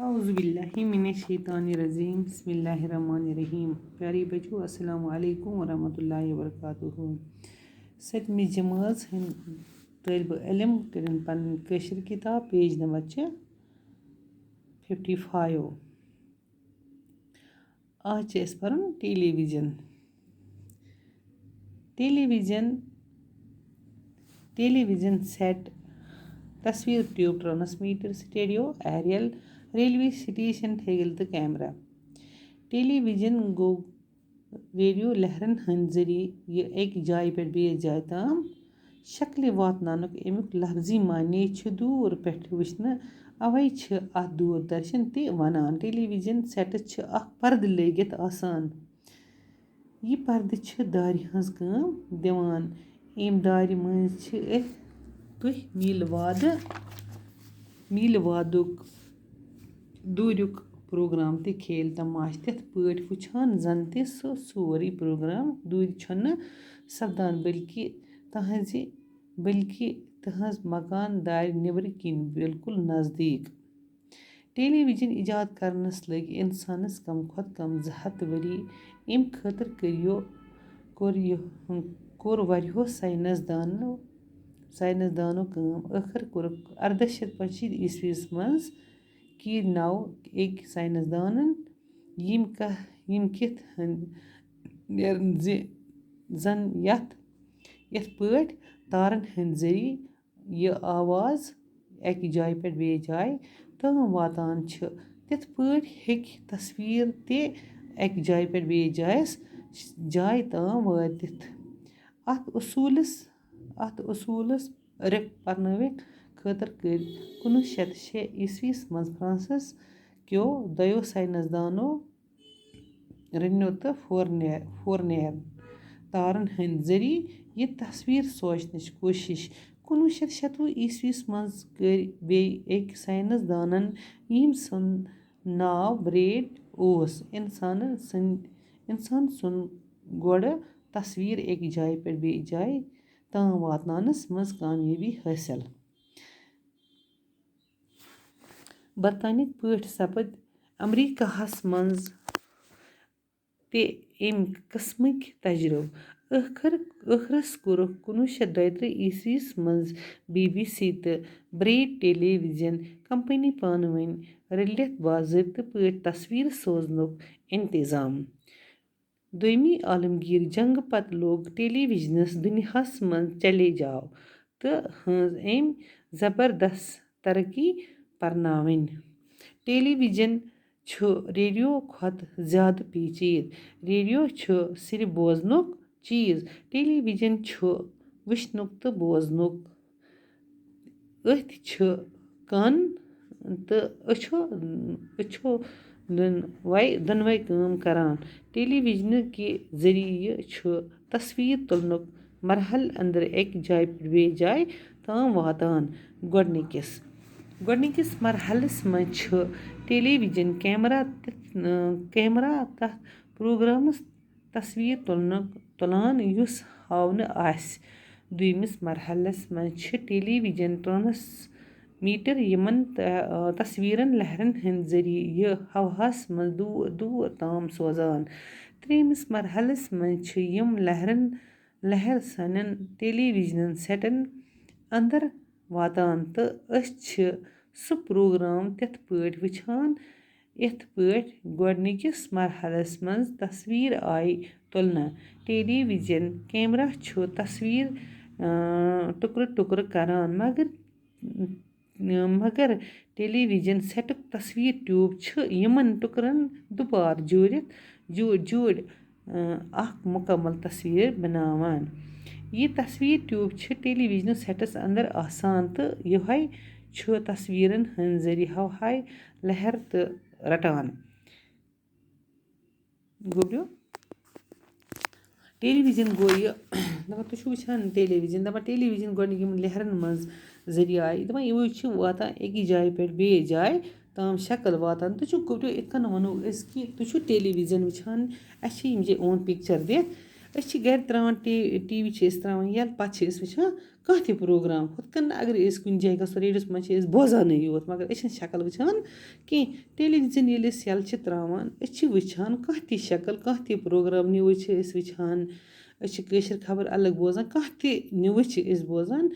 औज़ुबिल्लाहिमिनश्शैतानिर्रजीम बिस्मिल्लाहिर्रहमानिर्रहीम। प्यारी बच्चों, अस्सलामु अलैकुम वरहमतुल्लाहि वबरकातुहू। सतमी जमात हंद तलब इलम करें पन कशर किताब पेज नंबर 55। आज पर टेलीविजन सेट तस्वीर tube transmitter studio aerial railway station ठेगल तो कैमरा। टेलीविजन गो रेडियो लहरन हंद जरिए यह एक जाय पे बेस जाय ताम शक्ल वातनानुक अमुक लफ्जी माने दूर पे वुचन अवै अत दूरदर्शन ते वनान। टेलीविजन सेट पर्द लगित आसान। यह पर्द दारि हंज काम दिवान। अम दारि मज तुह मील वादुक दूरुक प्रोग्राम ते खेल तमाश तिथ पट वुछान जन ते सोरी प्रोग्राम दूर छन सपदान बल्कि तहज मकान दारि निबर किन बिल्कुल नज़दीक। टेलीविजन इजाद करनस लग इंसानस कम खुद कम 200 वरी। अम खतर कोर वरियो साइंसदानो काम। आखिर कोरुक 1825 ईस्वीस मज की नव एक साइंसदानन यम किथ नेरन जन यथ पट तारन हंद जरिए यह आवाज एक जाय पे बेस जाय ताम वातान तिथ पट हेक तस्वीर ते एक जाय पे बेस जाय ताम वातिथ। अत उसूलस रिक परनविक खतर कर 1906 ईस्वीस मज फ्रांसस क्यों दोयो साइंसदानो रेनो तो फोरनियर तारन हंद जरिए यह तस्वीर सोचनच कोशिश। 1927 ईस्वीस मज कर बे एक साइंसदानन यम सन नाव ब्रेड ओस इंसान सुन गोड़ तस्वीर एक जाय पे बेस जाय ताम वातनानस मज कामयाबी हासिल। बरतानिक पट सपद अमरीकाहस मज ते अमि किस्मक तजुर्ब। आखिरस कोरुक 1932 ईस्वीस मज BBC तो ब्रेड टेलीविजन कंपनी पानवन रलित बाज़ाब्त पट तस्वीर सोजनुक इंतजाम। दोयमी आलमगीर जंग पत लोग टेलीविजनस दुनियाहस मज चले जाव तो हंज अमि जबरदस्त तरक्की परनावन। टेलीविजन रेडियो खुद ज़्यादा पेचीद। रेडियो सिर्फ बोजनुक चीज। टेलीविजन वुचनुक तो बोजनुक। अथ कान तो अछो दोनवै काम करान। टेलीविजन के जरिए तस्वीर तुलनुक मरहल अंदर एक जाय पे बेस जाय ताम वातान। गोडनिकिस मरहलस मज टेलीविजन कैमरा तथ प्रोग्रामस तस्वीर तुलान युस हावन आसि। दोयमिस मरहलस मज टेलीविजन ट्रांसमीटर यमन तस्वीरन लहरन हंद जरिए यह हवाहस मज दूर दूर ताम सोजान। त्रेमिस मरहलस मज यम लहर सानन टेलीविजन सेटन अंदर वातान तो अस सु प्रोग्राम तिथ पट वुछान इथ पट गोडनिकिस मरहलस मज तस्वीर आय तुलना। टेलीविजन कैमरा तस्वीर टुकर टुकर करान मगर टेलीविजन सेटुक तस्वीर ट्यूब यमन टुकरन दुपार जोड़ अख मुकम्मल तस्वीर बनावान। यह तस्वीर ट्यूब टेलीविजन सेटस अंदर आसान तो यह तस्वीरन हंद जरिए हवाई लहर तो रटान। टेलीविजन गो यह दपा तुछ वुछान टेलीविजन गोडनिक यम लहरन मज जरिए आय दपा यह वातान एक जाय पे बेस जाय ताम शक्ल वातान। तुछ इत कन वनो कि तुछ टेलीविजन वुछान अस यम ओन पिक्चर दिथ अस गर त्रावान टीवी त्रावान यल पत वुछान کانٛہہ تہِ پرٛوگرام ہُتھ کٔنۍ اگر أسۍ کُنہِ جایہِ گژھو ریڈیوَس منٛز چھِ أسۍ بوزانٕے یوت مگر أسۍ چھِنہٕ شکٕل وٕچھان کینٛہہ ٹیلی وِجَن ییٚلہِ أسۍ یَلہٕ چھِ ترٛاوان أسۍ چھِ وٕچھان کانٛہہ تہِ شکٕل کانٛہہ تہِ پرٛوگرام نِوٕز چھِ أسۍ وٕچھان أسۍ چھِ کٲشِر خبر الگ بوزان کانٛہہ تہِ نِوٕز چھِ أسۍ بوزان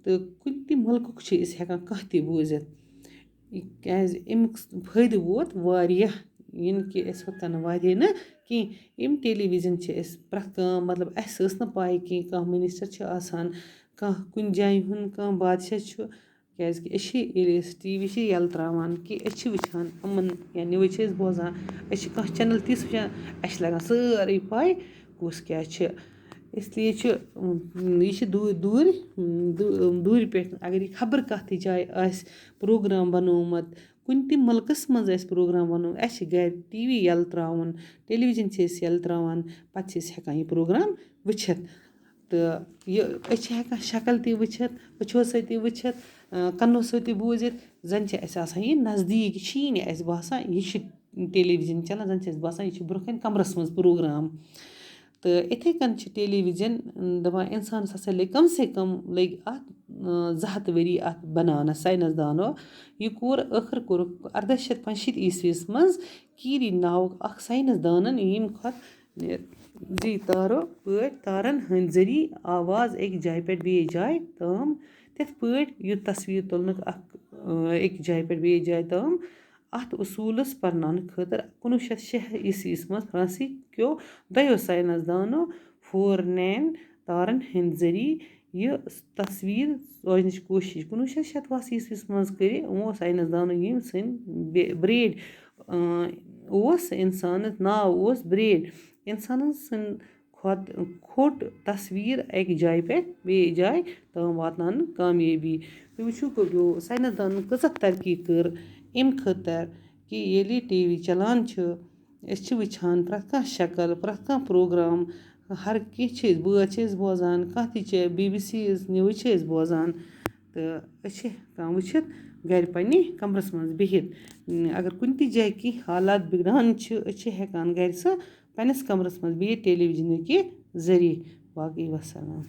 تہٕ کُنہِ تہِ مُلکُک چھِ أسۍ ہٮ۪کان کانٛہہ تہِ بوٗزِتھ کیٛازِ امیُک فٲیدٕ ووت واریاہ ییٚنہٕ کہِ أسۍ ہُتھ کَنۍ واریاہ نہٕ کینٛہہ اَمہِ ٹیلی وِجَن چھِ أسۍ پرٛٮ۪تھ کانٛہہ مطلب اَسہِ ٲس نہٕ پاے کینٛہہ کانٛہہ مِنِسٹَر چھِ آسان کانٛہہ کُنہِ جایہِ ہُنٛد کانٛہہ بادشاہ چھُ کیٛازِکہِ أسۍ چھِ ییٚلہِ أسۍ ٹی وی چھِ یَلہٕ ترٛاوان کہِ أسۍ چھِ وٕچھان یِمَن یا نِوٕز چھِ أسۍ بوزان أسۍ چھِ کانٛہہ چَنَل تِژھ وٕچھان اَسہِ چھِ لَگان سٲرٕے پاے کُس کیٛاہ چھِ اِسلیے چھُ یہِ چھِ دوٗرِ پٮ۪ٹھ اگر یہِ خبر کَتھ تہِ جایہِ آسہِ پرٛوگرام بَنومُت کُنہِ تہِ مُلکَس منٛز آسہِ پرٛوگرام بَنومُت اَسہِ چھِ گَرِ ٹی وی یَلہٕ ترٛاوُن ٹیلی وِجَن چھِ أسۍ یَلہٕ ترٛاوان پَتہٕ چھِ أسۍ ہٮ۪کان یہِ پرٛوگرام وٕچھِتھ تہٕ یہِ أسۍ چھِ ہٮ۪کان شکل تہِ وٕچھِتھ أچھو سۭتۍ تہِ وٕچھِتھ کَنو سۭتۍ تہِ بوٗزِتھ زَن چھِ اَسہِ آسان یہِ نزدیٖک یہِ چھی نہٕ اَسہِ باسان یہِ چھِ ٹیلی وِجَن چَلان زَن چھِ اَسہِ باسان یہِ چھِ برونٛہہ کَنۍ کَمرَس منٛز پرٛوگرام تہٕ یِتھَے کٔنۍ چھِ ٹیلی وِجَن دَپان اِنسانَس ہَسا لٔگۍ کَم سے کَم لٔگۍ اَتھ 200 ؤری اَتھ بَناونَس ساینَس دانو یہِ کوٚر ٲخٕر کوٚرُکھ 1865 عیٖسویَس منٛز کیٖری ناوُک اَکھ ساینَس دانَن ییٚمہِ کھۄتہٕ زی تارو پٲٹھۍ تارَن ہٕنٛدۍ ذٔریعہِ آواز أکۍ جایہِ پٮ۪ٹھ بیٚیِس جایہِ تام تِتھ پٲٹھۍ یہِ تصویٖر تُلنُک اَکھ أکِس جایہِ پٮ۪ٹھ بیٚیِس جایہِ تام اَتھ اصوٗلَس پَرناونہٕ خٲطرٕ 1906 عیٖسویَس منٛز فرٛانٛسی کیو دۄیو ساینَس دانو فورنین تارَن ہٕنٛدۍ ذٔریعہِ یہِ تصویٖر سوزنٕچ کوٗشِش 1906 عیٖسویَس منٛز کٔرِ یِمو ساینَس دانو ییٚمہِ سٕنٛدۍ برٛیڈ اوس اِنسانَس ناو اوس برٛیڈ اِنسانَن سٕنٛدۍ کھۄتہٕ کھوٚٹ تصویٖر اَکہِ جایہِ پٮ۪ٹھ بیٚیِس جایہِ تام واتناونہٕ کامیٲبی تُہۍ وٕچھِو ساینَس دانَن کۭژاہ ترقی کٔر اَمہِ خٲطرٕ کہِ ییٚلہِ یہِ ٹی وی چَلان چھُ أسۍ چھِ وٕچھان پرٛٮ۪تھ کانٛہہ شکل پرٛٮ۪تھ کانٛہہ پرٛوگرام ہر کینٛہہ چھِ أسۍ بٲتھ چھِ أسۍ بوزان کانٛہہ تہِ چھِ BBC یِژ نِوٕز چھِ أسۍ بوزان تہٕ أسۍ چھِ ہٮ۪کان وٕچھِتھ گَرِ پنٛنہِ کَمرَس منٛز بِہِتھ اگر کُنہِ تہِ جایہِ کینٛہہ حالات بِگڑان چھِ أسۍ چھِ ہٮ۪کان گَرِ سُہ پنٛنِس کَمرَس منٛز بِہِتھ ٹیلی وِجَنٕکہِ ذٔریعہِ باقٕے وَسَلام